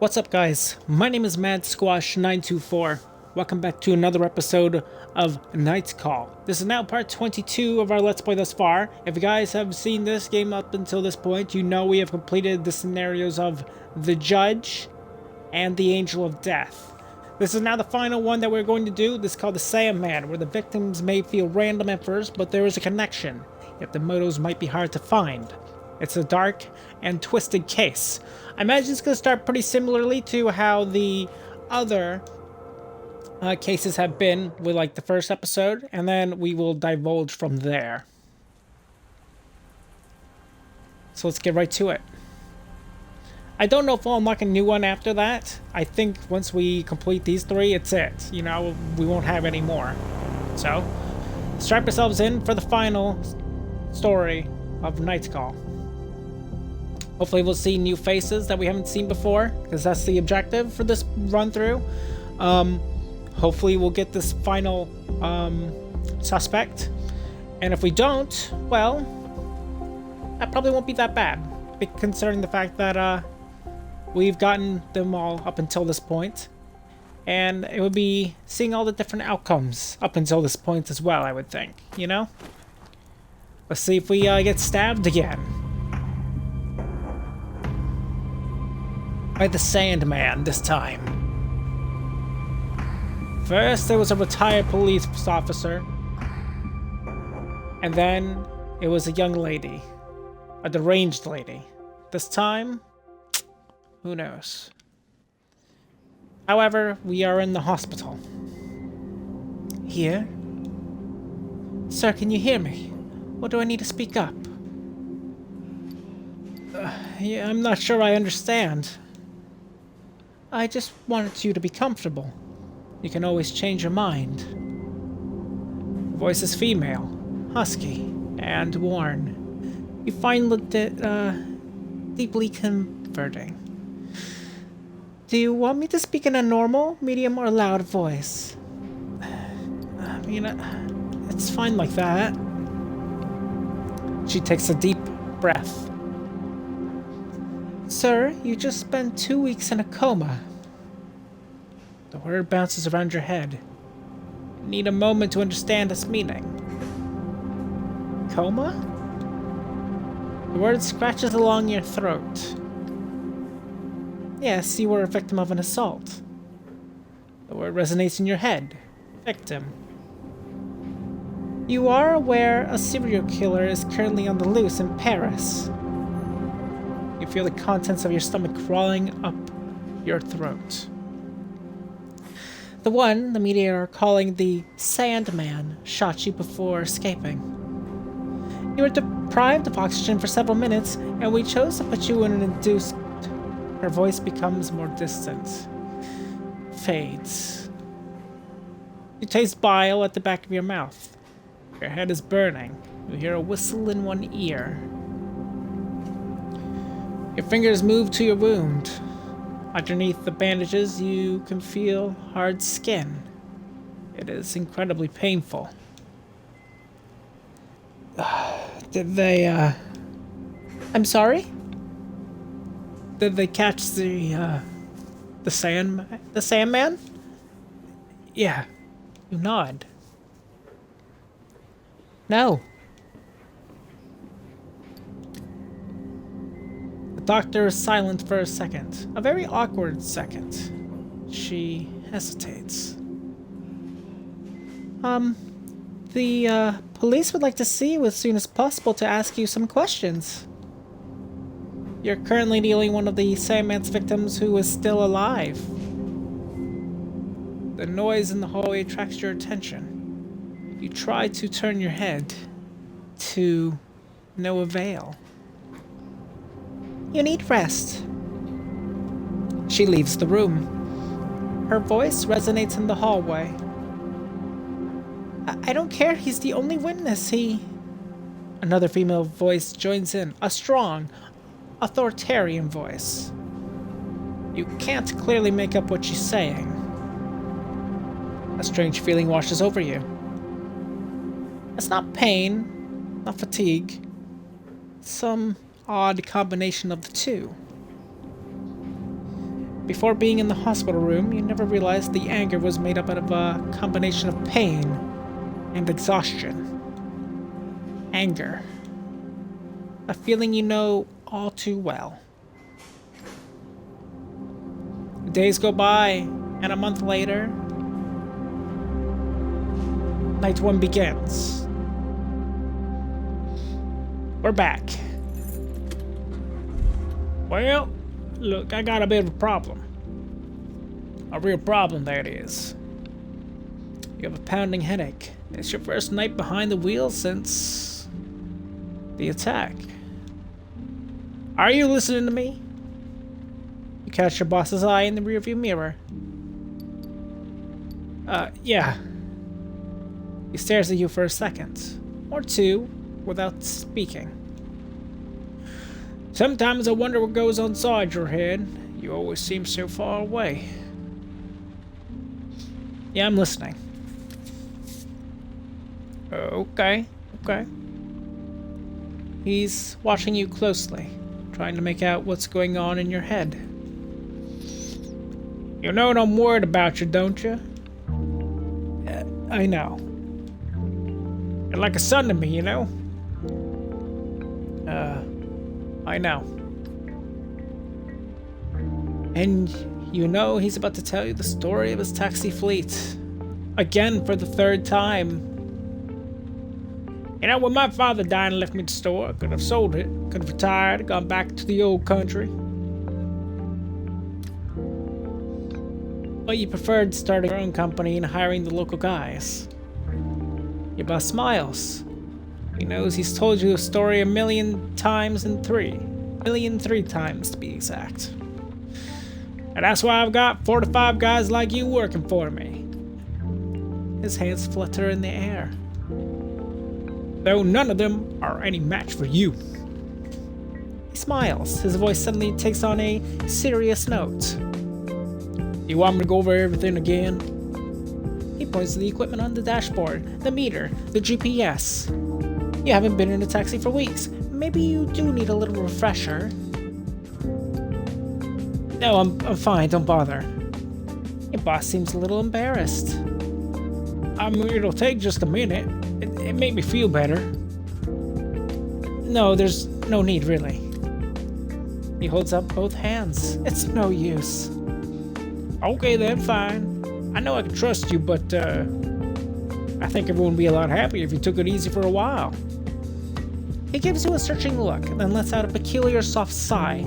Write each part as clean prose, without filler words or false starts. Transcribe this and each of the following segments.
What's up, guys? My name is Mad Squash 924. Welcome back to another episode of Night's Call. This is now part 22 of our Let's Play thus far. If you guys have seen this game up until this point, you know we have completed the scenarios of the Judge and the Angel of Death. This is now the final one that we're going to do. This is called the Sandman, where the victims may feel random at first, but there is a connection, yet the motives might be hard to find. It's a dark and twisted case. I imagine it's going to start pretty similarly to how the other cases have been with like the first episode, and then we will divulge from there. So let's get right to it. I don't know if we'll unlock a new one after that. I think once we complete these three, it's it. You know, we won't have any more. So, strap yourselves in for the final story of Night's Call. Hopefully we'll see new faces that we haven't seen before, because that's the objective for this run-through. Hopefully we'll get this final suspect. And if we don't, well, that probably won't be that bad, considering the fact that we've gotten them all up until this point. And it would be seeing all the different outcomes up until this point as well, I would think, you know? Let's see if we get stabbed again. By the Sandman this time. First, there was a retired police officer. And then, it was a young lady. A deranged lady. This time, who knows? However, we are in the hospital. Here? Sir, can you hear me? Or do I need to speak up? Yeah, I'm not sure I understand. I just wanted you to be comfortable. You can always change your mind. The voice is female, husky, and worn. You find it deeply comforting. Do you want me to speak in a normal, medium, or loud voice? I mean, it's fine like that. She takes a deep breath. Sir, you just spent 2 weeks in a coma. The word bounces around your head. You need a moment to understand its meaning. Coma? The word scratches along your throat. Yes, you were a victim of an assault. The word resonates in your head. Victim. You are aware a serial killer is currently on the loose in Paris. You feel the contents of your stomach crawling up your throat. The one the media are calling the Sandman shot you before escaping. You were deprived of oxygen for several minutes, and we chose to put you in an induced... Her voice becomes more distant. Fades. You taste bile at the back of your mouth. Your head is burning. You hear a whistle in one ear. Your fingers move to your wound. Underneath the bandages, you can feel hard skin. It is incredibly painful. Did they, I'm sorry? Did they catch the Sandman? Yeah. You nod. No. The doctor is silent for a second. A very awkward second. She hesitates. The police would like to see you as soon as possible to ask you some questions. You're currently the only one of the Sandman's victims who is still alive. The noise in the hallway attracts your attention. You try to turn your head, to no avail. You need rest. She leaves the room. Her voice resonates in the hallway. I don't care, he's the only witness, Another female voice joins in, a strong, authoritarian voice. You can't clearly make up what she's saying. A strange feeling washes over you. It's not pain, not fatigue. Some odd combination of the two. Before being in the hospital room, you never realized the anger was made up out of a combination of pain and exhaustion. Anger. A feeling you know all too well. Days go by, and a month later, night one begins. We're back. Well, look, I got a bit of a problem. A real problem, that is. You have a pounding headache. It's your first night behind the wheel since the attack. Are you listening to me? You catch your boss's eye in the rearview mirror. Yeah. He stares at you for a second, or two, without speaking. Sometimes I wonder what goes on inside your head. You always seem so far away. Yeah, I'm listening. Okay. He's watching you closely, trying to make out what's going on in your head. You know I'm worried about you, don't you? I know. You're like a son to me, you know? I know. And you know he's about to tell you the story of his taxi fleet. Again for the third time. You know, when my father died and left me the store, I could have sold it, could have retired, gone back to the old country. But you preferred starting your own company and hiring the local guys. Your boss smiles. He knows he's told you the story 1,000,000 times and 3 times to be exact. And that's why I've got 4 to 5 guys like you working for me. His hands flutter in the air. Though none of them are any match for you. He smiles. His voice suddenly takes on a serious note. You want me to go over everything again? He points to the equipment on the dashboard, the meter, the GPS. You haven't been in a taxi for weeks. Maybe you do need a little refresher. No, I'm fine, don't bother. Your boss seems a little embarrassed. I mean, it'll take just a minute. It made me feel better. No, there's no need, really. He holds up both hands. It's no use. Okay then, fine. I know I can trust you, but I think everyone would be a lot happier if you took it easy for a while. He gives you a searching look, and then lets out a peculiar soft sigh.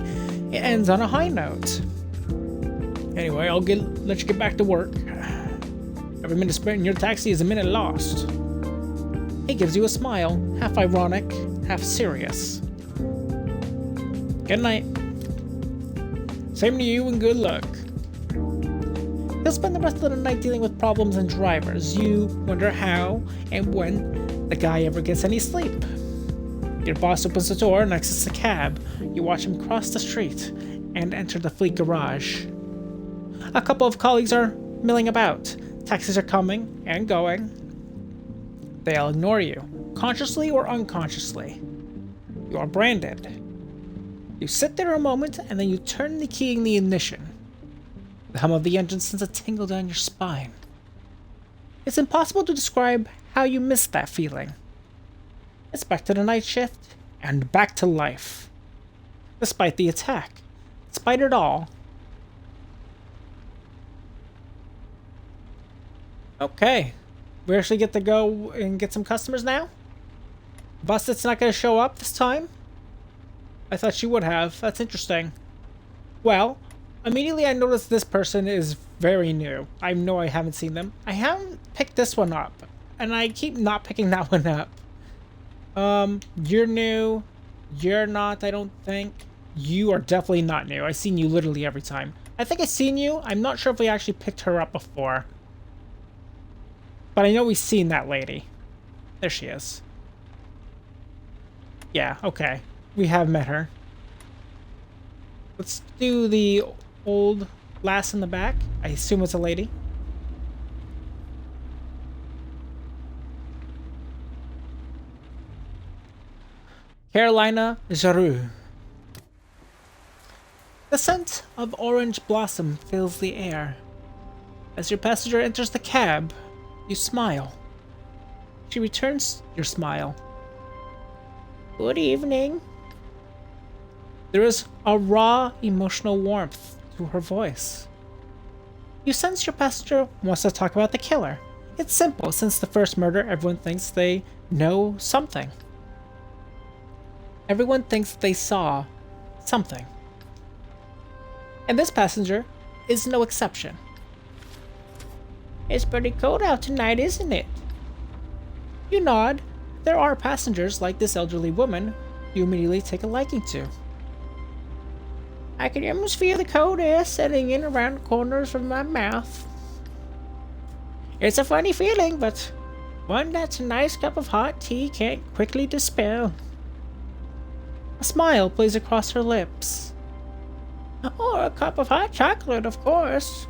It ends on a high note. Anyway, let you get back to work. Every minute spent in your taxi is a minute lost. He gives you a smile, half ironic, half serious. Good night. Same to you and good luck. He'll spend the rest of the night dealing with problems and drivers. You wonder how and when the guy ever gets any sleep. Your boss opens the door and exits the cab. You watch him cross the street and enter the fleet garage. A couple of colleagues are milling about. Taxis are coming and going. They all ignore you, consciously or unconsciously. You are branded. You sit there a moment and then you turn the key in the ignition. The hum of the engine sends a tingle down your spine. It's impossible to describe how you missed that feeling. It's back to the night shift, and back to life. Despite the attack. Despite it all. Okay. We actually get to go and get some customers now? Bustet's not going to show up this time? I thought she would have. That's interesting. Well, immediately I noticed this person is very new. I know I haven't seen them. I haven't picked this one up. And I keep not picking that one up. You're new. You're not, I don't think. You are definitely not new. I've seen you literally every time. I think I've seen you. I'm not sure if we actually picked her up before. But I know we've seen that lady. There she is. Yeah, okay. We have met her. Let's do the old lass in the back. I assume it's a lady. Carolina Giroux. The scent of orange blossom fills the air. As your passenger enters the cab, you smile. She returns your smile. Good evening. There is a raw, emotional warmth to her voice. You sense your passenger wants to talk about the killer. It's simple. Since the first murder, everyone thinks they know something. Everyone thinks they saw something. And this passenger is no exception. It's pretty cold out tonight, isn't it? You nod. There are passengers like this elderly woman you immediately take a liking to. I can almost feel the cold air setting in around the corners of my mouth. It's a funny feeling, but one that a nice cup of hot tea can't quickly dispel. A smile plays across her lips. Or a cup of hot chocolate, of course.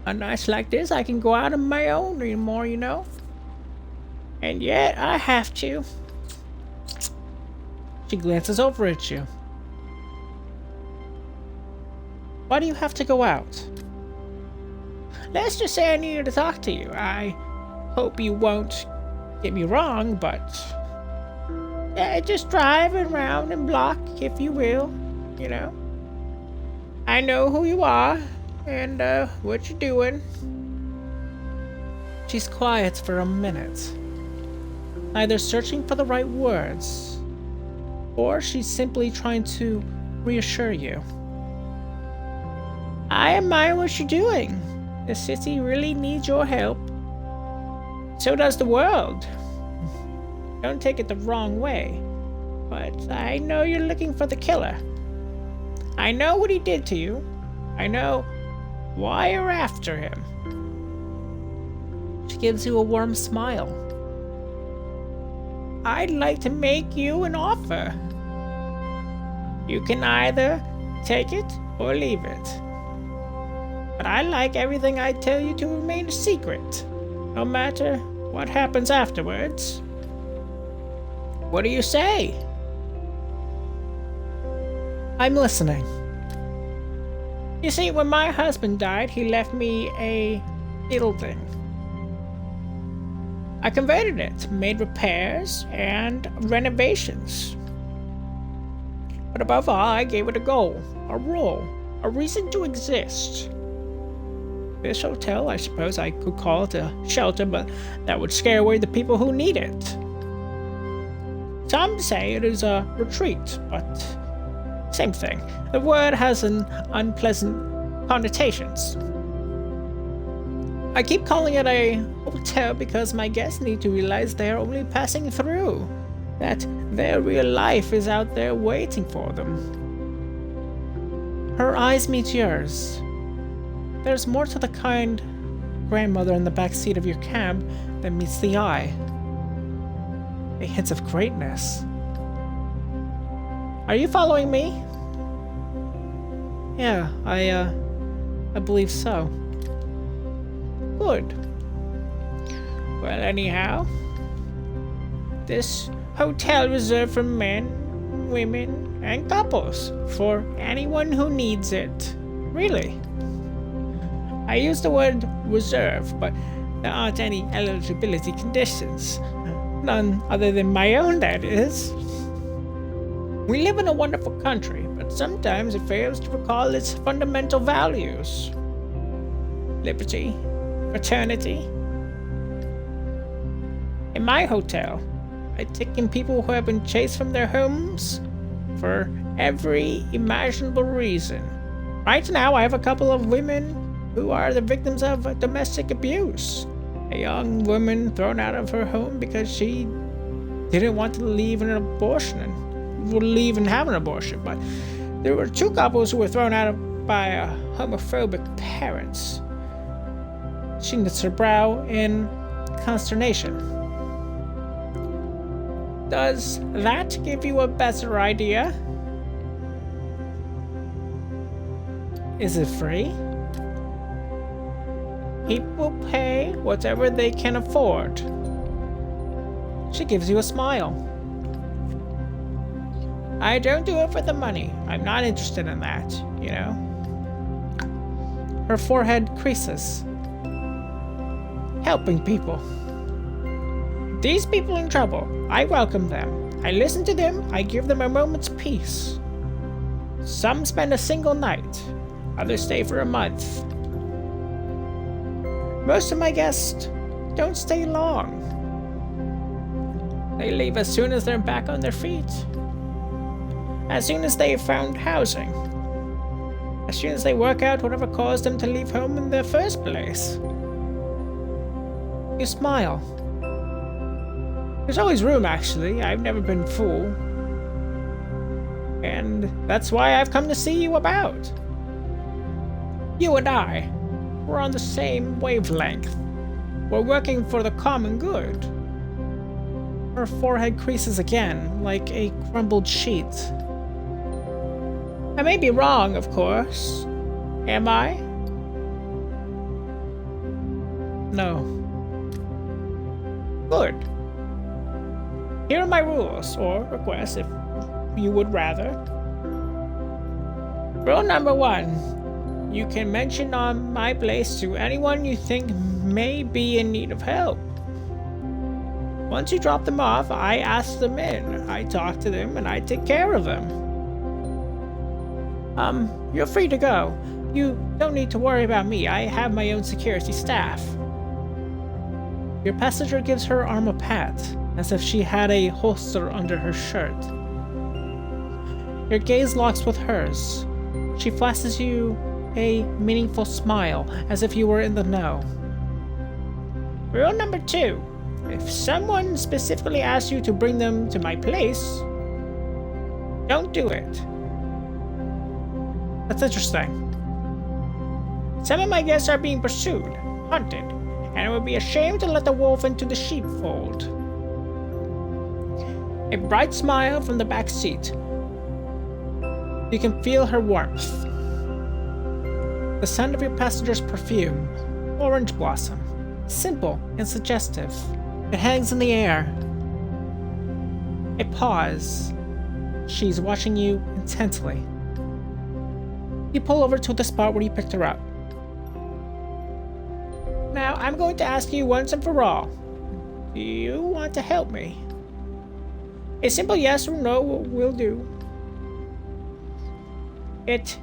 On nights like this, I can go out on my own anymore, you know. And yet, I have to. She glances over at you. Why do you have to go out? Let's just say I needed to talk to you. I hope you won't get me wrong, but just drive around and block, if you will, you know. I know who you are and what you're doing. She's quiet for a minute, either searching for the right words, or she's simply trying to reassure you. I admire what you're doing. The city really needs your help. So does the world. Don't take it the wrong way, but I know you're looking for the killer. I know what he did to you. I know why you're after him. She gives you a warm smile. I'd like to make you an offer. You can either take it or leave it. But I like everything I tell you to remain a secret, no matter what happens afterwards. What do you say? I'm listening. You see, when my husband died, he left me a little thing. I converted it, made repairs and renovations. But above all, I gave it a goal, a role, a reason to exist. This hotel, I suppose I could call it a shelter, but that would scare away the people who need it. Some say it is a retreat, but same thing. The word has an unpleasant connotations. I keep calling it a hotel because my guests need to realize they are only passing through, that their real life is out there waiting for them. Her eyes meet yours. There's more to the kind grandmother in the back seat of your cab than meets the eye. A hint of greatness. Are you following me? Yeah, I believe so. Good. Well, anyhow, this hotel reserved for men, women, and couples, for anyone who needs it. Really. I use the word reserve, but there aren't any eligibility conditions. None other than my own, that is. We live in a wonderful country, but sometimes it fails to recall its fundamental values. Liberty, fraternity. In my hotel, I take in people who have been chased from their homes for every imaginable reason. Right now, I have a couple of women who are the victims of domestic abuse. A young woman thrown out of her home because she didn't want to leave and leave and have an abortion. But there were two couples who were thrown out by homophobic parents. She knits her brow in consternation. Does that give you a better idea? Is it free? People pay whatever they can afford. She gives you a smile. I don't do it for the money. I'm not interested in that, you know? Her forehead creases. Helping people. These people in trouble, I welcome them. I listen to them, I give them a moment's peace. Some spend a single night, others stay for a month. Most of my guests don't stay long. They leave as soon as they're back on their feet. As soon as they've found housing. As soon as they work out whatever caused them to leave home in the first place. You smile. There's always room, actually. I've never been full. And that's why I've come to see you about. You and I, we're on the same wavelength. We're working for the common good. Her forehead creases again, like a crumbled sheet. I may be wrong, of course. Am I? No. Good. Here are my rules, or requests if you would rather. Rule number 1. You can mention on my place to anyone you think may be in need of help. Once you drop them off, I ask them in. I talk to them and I take care of them. You're free to go. You don't need to worry about me. I have my own security staff. Your passenger gives her arm a pat, as if she had a holster under her shirt. Your gaze locks with hers. She flashes you a meaningful smile, as if you were in the know. Rule number 2. If someone specifically asks you to bring them to my place, don't do it. That's interesting. Some of my guests are being pursued, hunted, and it would be a shame to let the wolf into the sheepfold. A bright smile from the back seat. You can feel her warmth. The scent of your passenger's perfume, orange blossom, simple and suggestive. It hangs in the air. A pause. She's watching you intently. You pull over to the spot where you picked her up. Now, I'm going to ask you once and for all. Do you want to help me? A simple yes or no will do. It's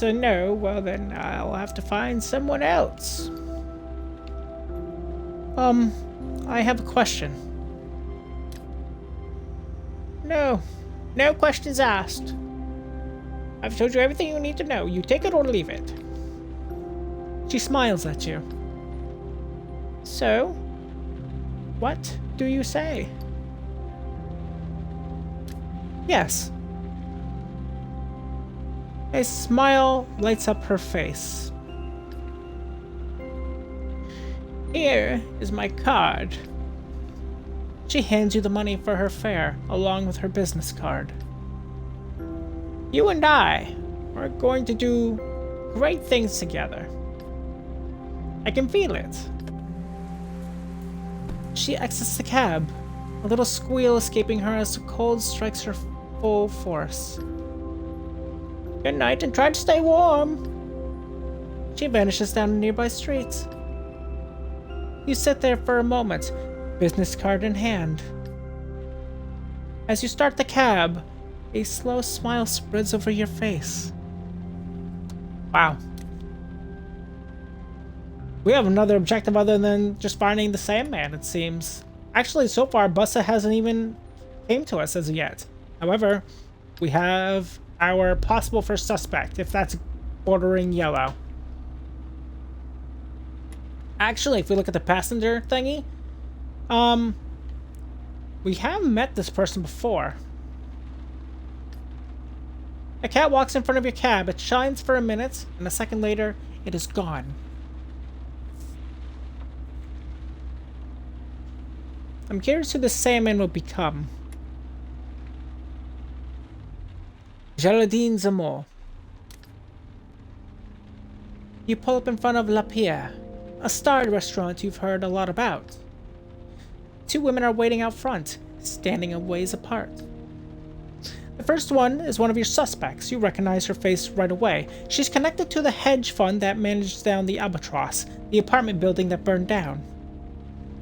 a no, well then I'll have to find someone else. I have a question. No questions asked. I've told you everything you need to know. You take it or leave it. She smiles at you. So, what do you say? Yes. A smile lights up her face. Here is my card. She hands you the money for her fare, along with her business card. You and I are going to do great things together. I can feel it. She exits the cab, a little squeal escaping her as the cold strikes her full force. Good night and try to stay warm. She vanishes down a nearby street. You sit there for a moment, business card in hand. As you start the cab, a slow smile spreads over your face. Wow. We have another objective other than just finding the Sandman, it seems. Actually, so far, Bussa hasn't even came to us as of yet. However, we have our possible first suspect, if that's bordering yellow. Actually, if we look at the passenger thingy, we have met this person before. A cat walks in front of your cab. It shines for a minute, and a second later, it is gone. I'm curious who the Sandman will become. Geraldine Zamor. You pull up in front of La Pierre, a starred restaurant you've heard a lot about. Two women are waiting out front, standing a ways apart. The first one is one of your suspects. You recognize her face right away. She's connected to the hedge fund that managed down the Albatross, the apartment building that burned down.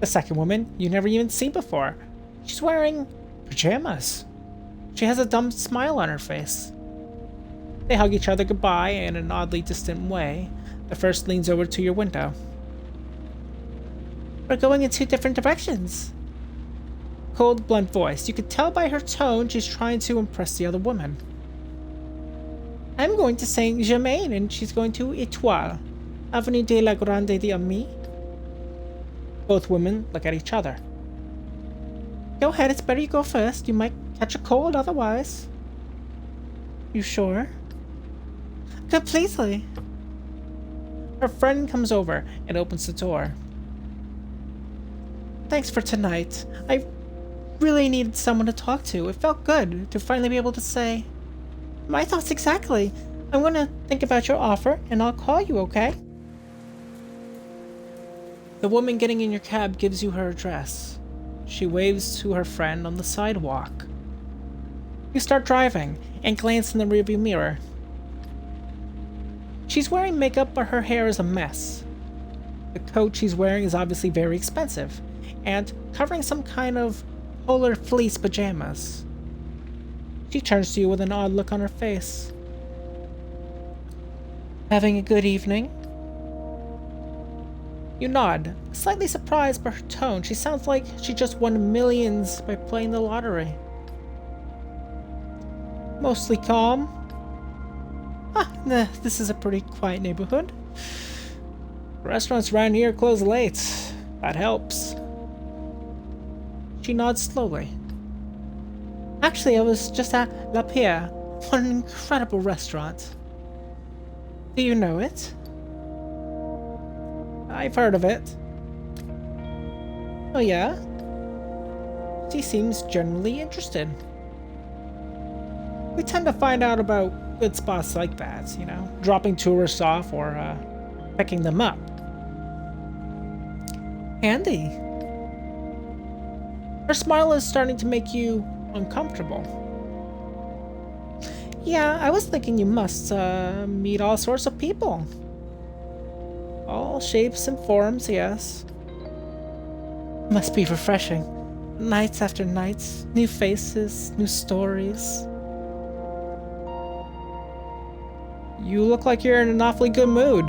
The second woman you never even seen before. She's wearing pajamas. She has a dumb smile on her face. They hug each other goodbye in an oddly distant way. The first leans over to your window. We're going in two different directions. Cold, blunt voice. You could tell by her tone she's trying to impress the other woman. I'm going to Saint Germain and she's going to Etoile, Avenue de la Grande d'Ami. Both women look at each other. Go ahead, it's better you go first. You might catch a cold otherwise. You sure? Completely. Her friend comes over and opens the door. Thanks for tonight. I really needed someone to talk to. It felt good to finally be able to say, my thoughts exactly. I'm going to think about your offer and I'll call you, okay? The woman getting in your cab gives you her address. She waves to her friend on the sidewalk. You start driving and glance in the rearview mirror. She's wearing makeup, but her hair is a mess. The coat she's wearing is obviously very expensive, and covering some kind of polar fleece pajamas. She turns to you with an odd look on her face. Having a good evening? You nod, slightly surprised by her tone. She sounds like she just won millions by playing the lottery. Mostly calm. This is a pretty quiet neighborhood. Restaurants around here close late. That helps. She nods slowly. Actually, I was just at La Pierre, one incredible restaurant. Do you know it? I've heard of it. Oh yeah? She seems generally interested. We tend to find out about good spots like that, you know, dropping tourists off or picking them up. Handy. Her smile is starting to make you uncomfortable. Yeah, I was thinking you must meet all sorts of people. All shapes and forms, yes. Must be refreshing. Nights after nights, new faces, new stories. You look like you're in an awfully good mood.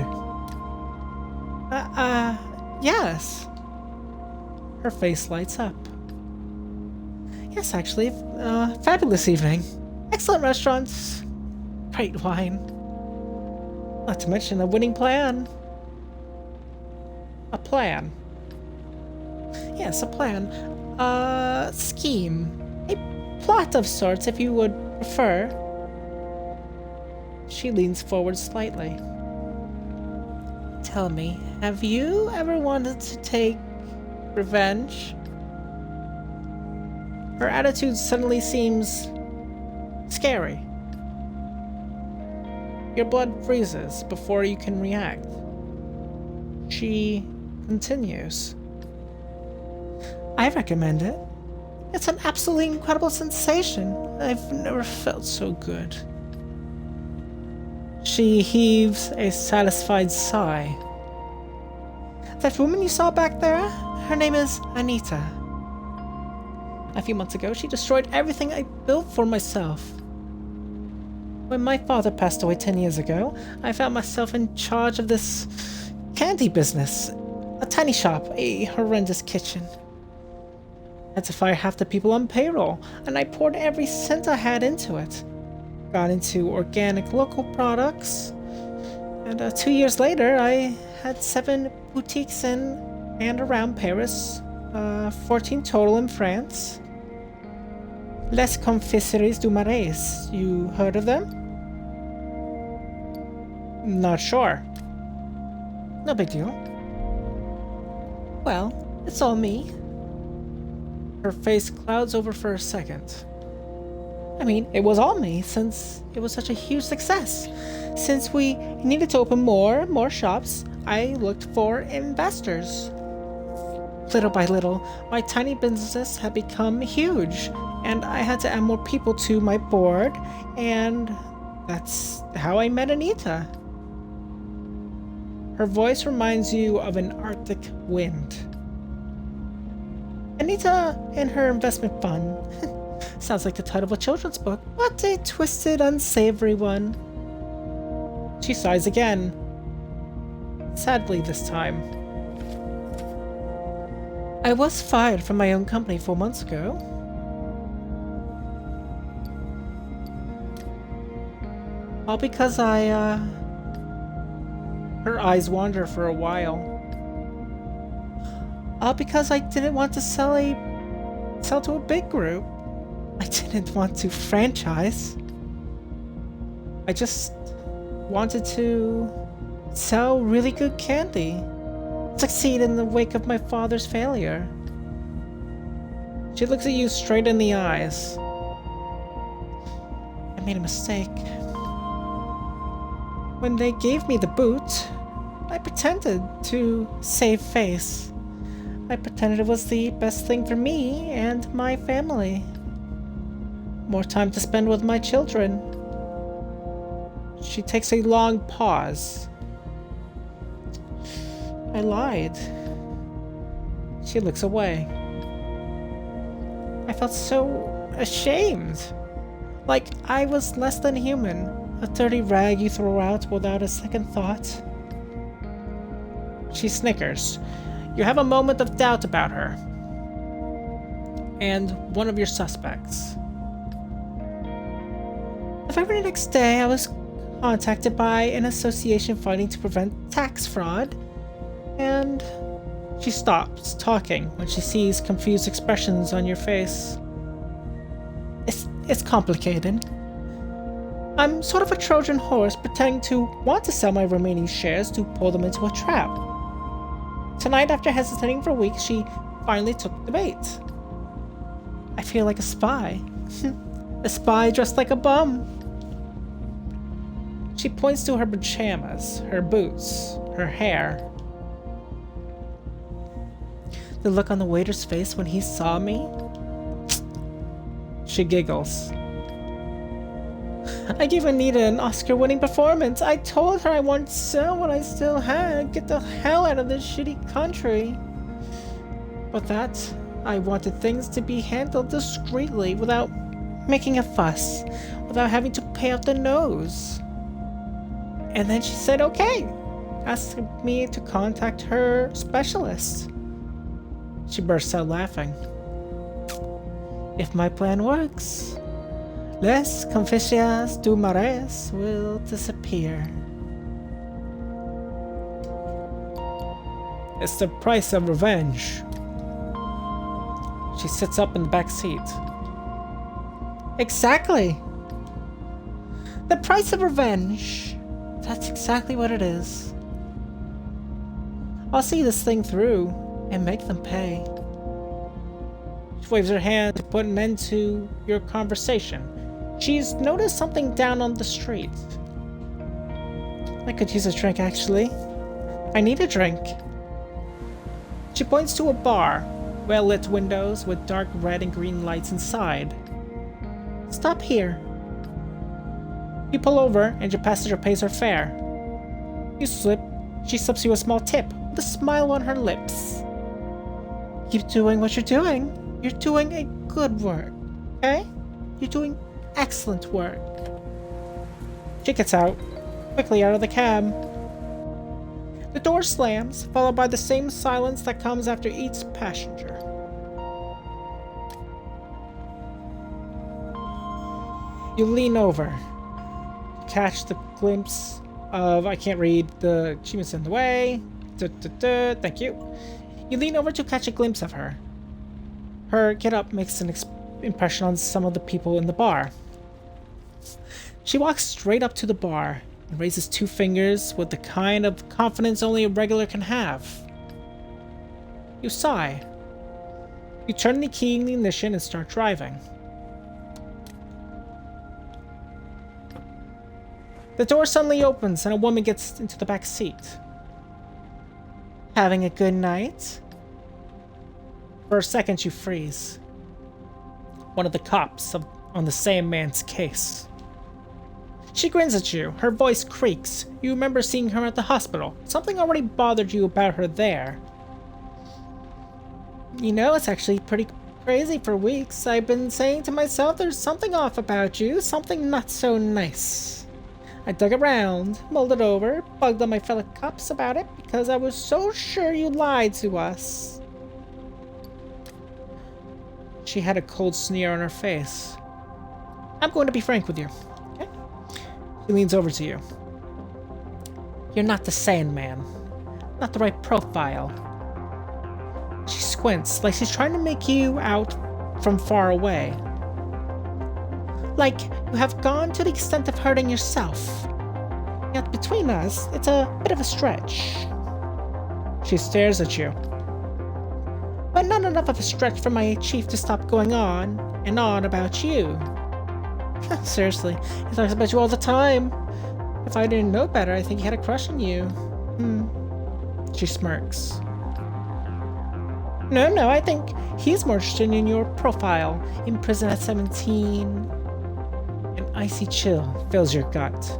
Yes. Her face lights up. Yes, actually, fabulous evening. Excellent restaurants. Great wine. Not to mention a winning plan. A plan. Yes, a plan. Scheme. A plot of sorts, if you would prefer. She leans forward slightly. Tell me, have you ever wanted to take revenge? Her attitude suddenly seems scary. Your blood freezes before you can react. She continues. I recommend it. It's an absolutely incredible sensation. I've never felt so good. She heaves a satisfied sigh. That woman you saw back there, her name is Anita. A few months ago, she destroyed everything I built for myself. When my father passed away 10 years ago, I found myself in charge of this candy business. A tiny shop, a horrendous kitchen. I had to fire half the people on payroll, and I poured every cent I had into it. Got into organic local products, and 2 years later I had 7 boutiques in and around Paris, 14 total in France. Les Confiseries du Marais, you heard of them? Not sure. No big deal. Well, it's all me. Her face clouds over for a second. I mean, it was all me, since it was such a huge success. Since we needed to open more shops, I looked for investors. Little by little, my tiny business had become huge, and I had to add more people to my board, and that's how I met Anita. Her voice reminds you of an Arctic wind. Anita and her investment fund. Sounds like the title of a children's book, but a twisted, unsavory one. She sighs again. Sadly this time. I was fired from my own company 4 months ago. All because Her eyes wander for a while. All because I didn't want to sell to a big group. I didn't want to franchise. I just wanted to sell really good candy. Succeed in the wake of my father's failure. She looks at you straight in the eyes. I made a mistake. When they gave me the boot, I pretended to save face. I pretended it was the best thing for me and my family. More time to spend with my children. She takes a long pause. I lied. She looks away. I felt so ashamed. Like I was less than human. A dirty rag you throw out without a second thought. She snickers. You have a moment of doubt about her. And one of your suspects. The very next day, I was contacted by an association fighting to prevent tax fraud. And she stops talking when she sees confused expressions on your face. It's complicated. I'm sort of a Trojan horse pretending to want to sell my remaining shares to pull them into a trap. Tonight, after hesitating for weeks, she finally took the bait. I feel like a spy. A spy dressed like a bum. She points to her pajamas, her boots, her hair. The look on the waiter's face when he saw me. She giggles. I gave Anita an Oscar-winning performance. I told her I wanted to sell what I still had, get the hell out of this shitty country. But that, I wanted things to be handled discreetly without making a fuss, without having to pay out the nose. And then she said okay, asking me to contact her specialist. She bursts out laughing. If my plan works, Les Confidences du Marais will disappear. It's the price of revenge. She sits up in the back seat. Exactly. The price of revenge. That's exactly what it is. I'll see this thing through and make them pay. She waves her hand to put an end to your conversation. She's noticed something down on the street. I could use a drink, actually. I need a drink. She points to a bar, well-lit windows with dark red and green lights inside. Stop here. You pull over and your passenger pays her fare. She slips you a small tip with a smile on her lips. Keep doing what you're doing. You're doing a good work, okay? You're doing excellent work. She gets out, quickly out of the cab. The door slams, followed by the same silence that comes after each passenger. You lean over, catch the glimpse of, I can't read, the achievements in the way. Thank you. You lean over to catch a glimpse of her. Her get-up makes an impression on some of the people in the bar. She walks straight up to the bar and raises 2 fingers with the kind of confidence only a regular can have. You sigh. You turn the key in the ignition and start driving. The door suddenly opens and a woman gets into the back seat. Having a good night? For a second you freeze. one of the cops on the Sandman's case. She grins at you. Her voice creaks. You remember seeing her at the hospital. Something already bothered you about her there. You know, it's actually pretty crazy for weeks. I've been saying to myself there's something off about you, something not so nice. I dug around, mulled it over, bugged on my fellow cops about it because I was so sure you lied to us. She had a cold sneer on her face. I'm going to be frank with you. Okay? She leans over to you. You're not the Sandman. Not the right profile. She squints, like she's trying to make you out from far away. Like you have gone to the extent of hurting yourself. Yet between us, it's a bit of a stretch. She stares at you. But not enough of a stretch for my chief to stop going on and on about you. Seriously, he talks about you all the time. If I didn't know better, I think he had a crush on you. She smirks. No, I think he's more interested in your profile. In prison at 17. An icy chill fills your gut.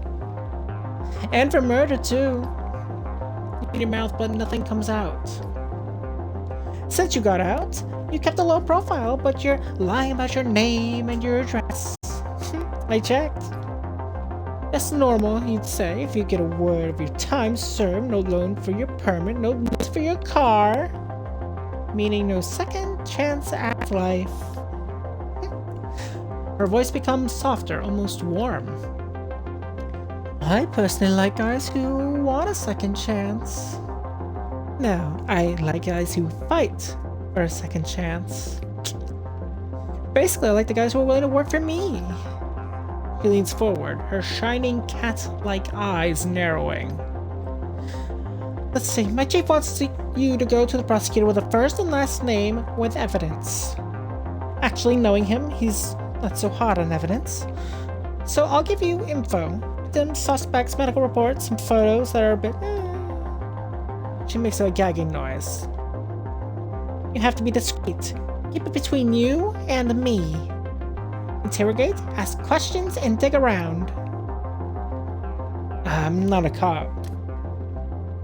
And for murder, too. You open your mouth, but nothing comes out. Since you got out, you kept a low profile, but you're lying about your name and your address. I checked. That's normal, you'd say, if you get a word of your time served, no loan for your permit, no lease for your car. Meaning no second chance at life. Her voice becomes softer, almost warm. I personally like guys who want a second chance. No, I like guys who fight for a second chance. Basically, I like the guys who are willing to work for me. She leans forward, her shining cat-like eyes narrowing. Let's see, my chief wants you to go to the prosecutor with a first and last name with evidence. Actually, knowing him, he's not so hot on evidence. So I'll give you info. Some suspects, medical reports, some photos that are a bit... She makes a gagging noise. You have to be discreet. Keep it between you and me. Interrogate, ask questions, and dig around. I'm not a cop.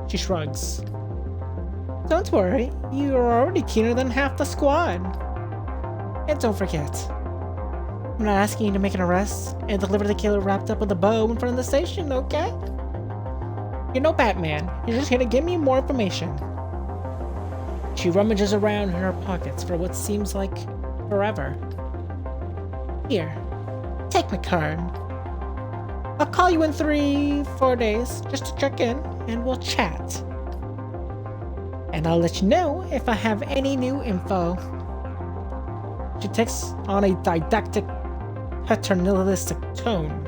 She shrugs. Don't worry, you are already keener than half the squad. And don't forget, I'm not asking you to make an arrest and deliver the killer wrapped up with a bow in front of the station, okay? You're no Batman, you're just here to give me more information. She rummages around in her pockets for what seems like forever. Here, take my card. I'll call you in 3-4 days just to check in, and we'll chat. And I'll let you know if I have any new info. She takes on a didactic, paternalistic tone,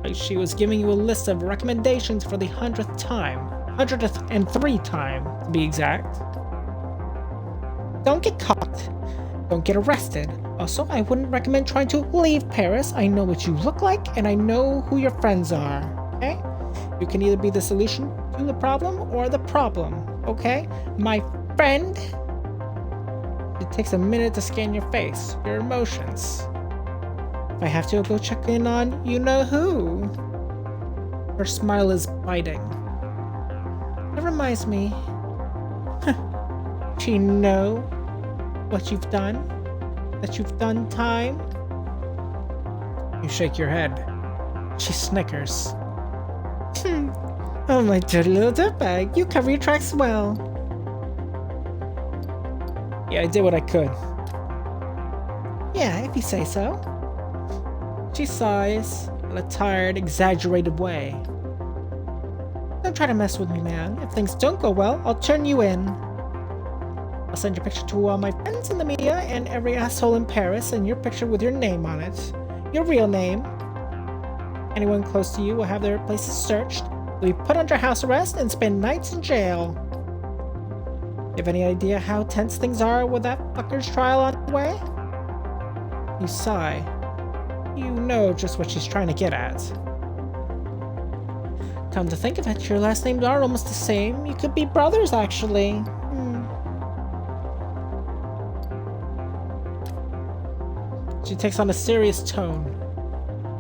like she was giving you a list of recommendations for the 100th time. 103 time, to be exact. Don't get caught. Don't get arrested. Also, I wouldn't recommend trying to leave Paris. I know what you look like, and I know who your friends are, okay? You can either be the solution to the problem or the problem, okay? My friend. It takes a minute to scan your face, your emotions. If I have to go check in on you-know-who. Her smile is biting. It reminds me. Do you know what you've done? That you've done time? You shake your head. She snickers. Oh, my dirty little dirtbag. You cover your tracks well. Yeah, I did what I could. Yeah, if you say so. She sighs in a tired, exaggerated way. Don't try to mess with me, man. If things don't go well, I'll turn you in. I'll send your picture to all my friends in the media and every asshole in Paris, and your picture with your name on it. Your real name. Anyone close to you will have their places searched, will be put under house arrest, and spend nights in jail. You have any idea how tense things are with that fucker's trial on the way? You sigh. You know just what she's trying to get at. Come to think of it, your last names are almost the same. You could be brothers, actually. She takes on a serious tone,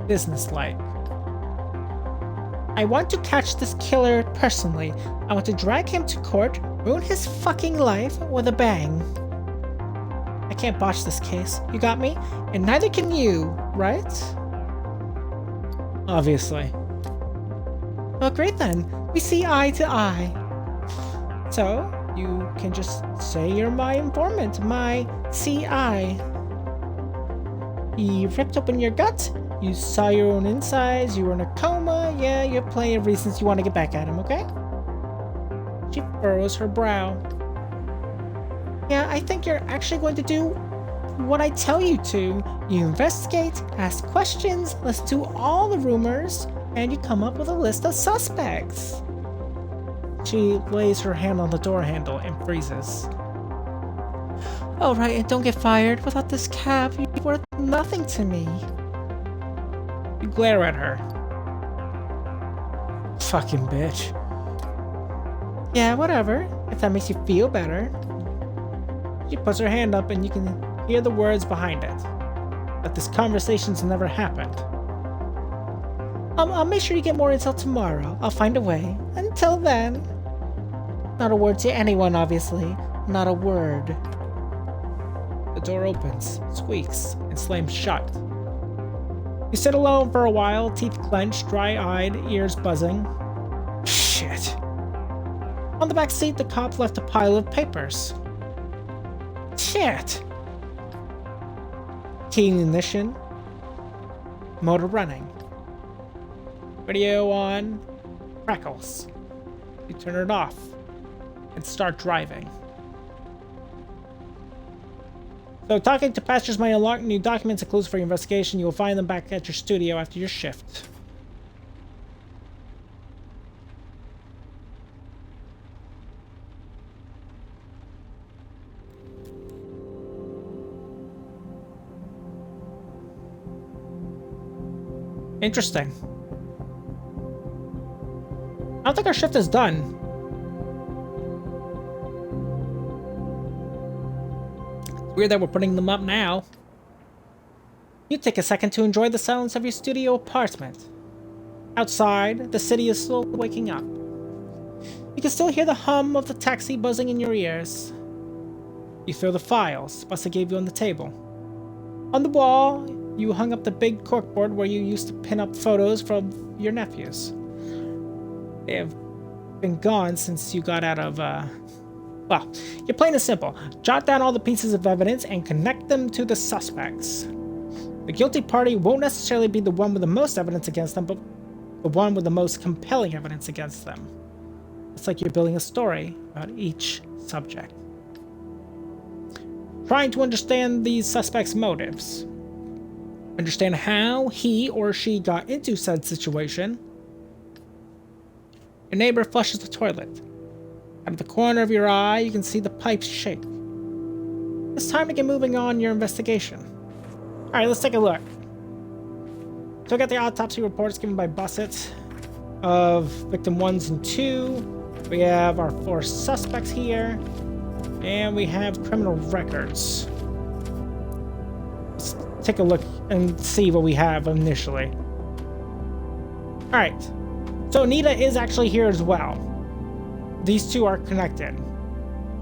businesslike. I want to catch this killer personally. I want to drag him to court, ruin his fucking life with a bang. I can't botch this case, you got me? And neither can you, right? Obviously. Well, great then. We see eye to eye. So, you can just say you're my informant, my CI. He ripped open your gut, you saw your own insides, you were in a coma, yeah, you have plenty of reasons you want to get back at him, okay? She furrows her brow. Yeah, I think you're actually going to do what I tell you to. You investigate, ask questions, listen to all the rumors, and you come up with a list of suspects. She lays her hand on the door handle and freezes. All right, and don't get fired. Without this cap, you're worth nothing to me. You glare at her. Fucking bitch. Yeah, whatever. If that makes you feel better. She puts her hand up and you can hear the words behind it. That this conversation's never happened. I'll make sure you get more intel tomorrow. I'll find a way. Until then. Not a word to anyone, obviously. Not a word. The door opens, squeaks, and slams shut. You sit alone for a while, teeth clenched, dry-eyed, ears buzzing. Shit. On the back seat, the cop left a pile of papers. Shit. Key ignition. Motor running. Radio on. Crackles. You turn it off and start driving. So, talking to passengers may unlock new documents and clues for your investigation. You will find them back at your studio after your shift. Interesting. I don't think our shift is done. Weird that we're putting them up now. You take a second to enjoy the silence of your studio apartment. Outside, the city is slowly waking up. You can still hear the hum of the taxi buzzing in your ears. You throw the files Buster gave you on the table. On the wall, you hung up the big corkboard where you used to pin up photos from your nephews. They have been gone since you got out of, Well, your plan is simple. Jot down all the pieces of evidence and connect them to the suspects. The guilty party won't necessarily be the one with the most evidence against them, but the one with the most compelling evidence against them. It's like you're building a story about each subject. Trying to understand these suspects' motives. Understand how he or she got into said situation. Your neighbor flushes the toilet. Out of the corner of your eye, you can see the pipes shake. It's time to get moving on your investigation. Alright, let's take a look. So I got the autopsy reports given by Bussett of victim 1s and 2. We have our 4 suspects here. And we have criminal records. Let's take a look and see what we have initially. Alright. So Anita is actually here as well. These two are connected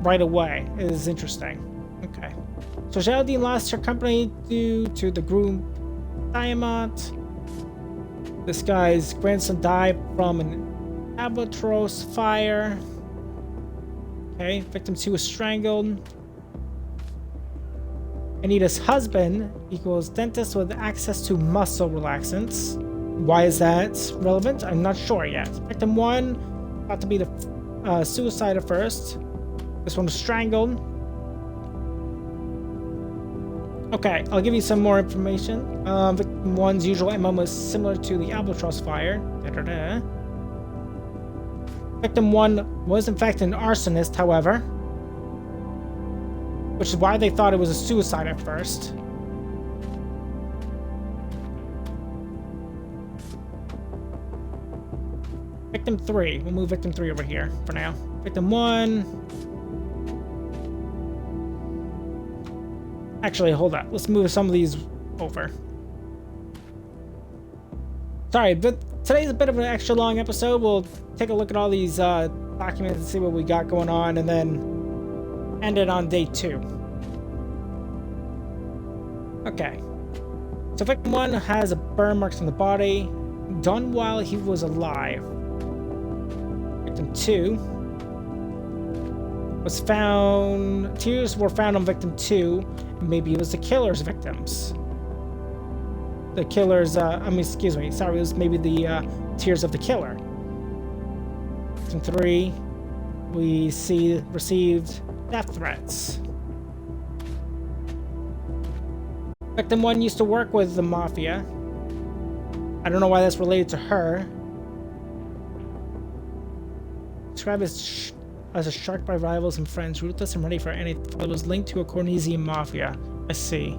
right away. It is interesting. Okay. So Geraldine lost her company due to the groom Diamond. This guy's grandson died from an albatross fire. Okay, victim 2 was strangled. Anita's husband equals dentist with access to muscle relaxants. Why is that relevant? I'm not sure yet. Victim 1 thought to be the suicide at first. This one was strangled. Okay, I'll give you some more information. Victim 1's usual MO was similar to the albatross fire. Da-da-da. Victim 1 was in fact an arsonist, however, which is why they thought it was a suicide at first. Victim 3. We'll move Victim 3 over here for now. Victim 1. Actually, hold up. Let's move some of these over. Sorry, but today's a bit of an extra long episode. We'll take a look at all these documents and see what we got going on, and then end it on day 2. Okay. So victim 1 has burn marks on the body, done while he was alive. Victim 2 was found... Tears were found on victim 2. Maybe it was the killer's victims. The killer's, excuse me. Sorry, it was maybe the tears of the killer. Victim 3, we see received death threats. Victim 1 used to work with the Mafia. I don't know why that's related to her. Described as a shark by rivals and friends, ruthless and ready for anything. It was linked to a Cornesian Mafia. I see.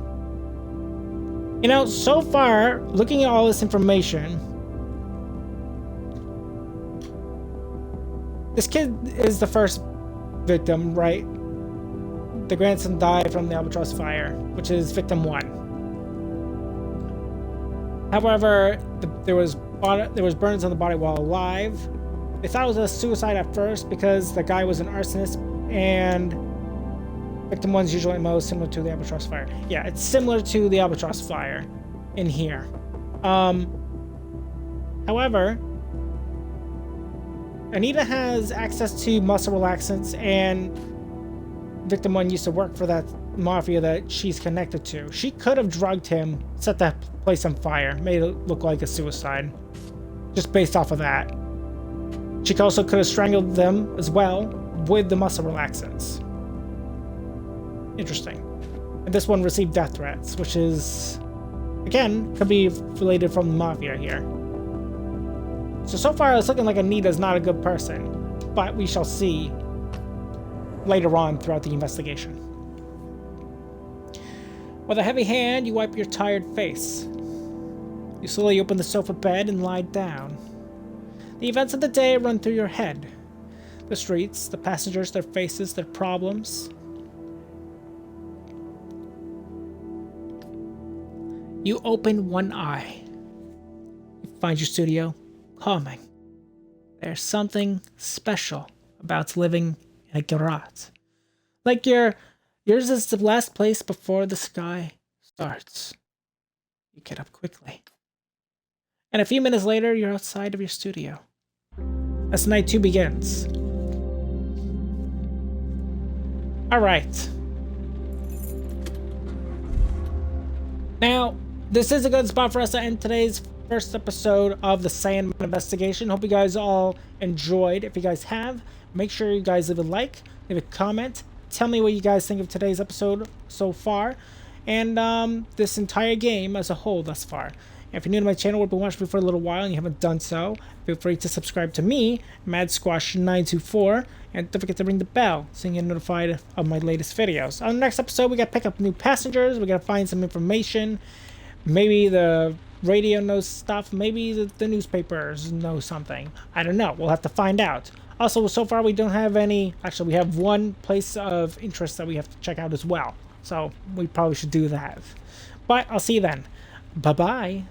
You know, so far, looking at all this information, this kid is the first victim, right? The grandson died from the Albatross fire, which is victim 1. However, there was burns on the body while alive. They thought it was a suicide at first because the guy was an arsonist, and victim 1's usual MO is similar to the Albatross fire. Yeah, it's similar to the Albatross fire in here. However, Anita has access to muscle relaxants, and victim 1 used to work for that Mafia that she's connected to. She could have drugged him, set that place on fire, made it look like a suicide, just based off of that. She also could have strangled them as well with the muscle relaxants. Interesting. And this one received death threats, which is, again, could be related from the Mafia here. So far it's looking like Anita's not a good person, but we shall see later on throughout the investigation. With a heavy hand, you wipe your tired face. You slowly open the sofa bed and lie down. The events of the day run through your head. The streets, the passengers, their faces, their problems. You open one eye. You find your studio calming. There's something special about living in a garage. Like yours is the last place before the sky starts. You get up quickly. And a few minutes later, you're outside of your studio. As night 2 begins. Alright. Now, this is a good spot for us to end today's first episode of the Sandman investigation. Hope you guys all enjoyed. If you guys have, make sure you guys leave a like, leave a comment. Tell me what you guys think of today's episode so far, and this entire game as a whole thus far. If you're new to my channel or been watching me for a little while and you haven't done so, feel free to subscribe to me, MadSquash924, and don't forget to ring the bell so you get notified of my latest videos. On the next episode, we gotta pick up new passengers, we gotta find some information, maybe the radio knows stuff, maybe the newspapers know something. I don't know, we'll have to find out. Also, so far we don't have any, actually we have one place of interest that we have to check out as well. So we probably should do that. But I'll see you then. Bye-bye.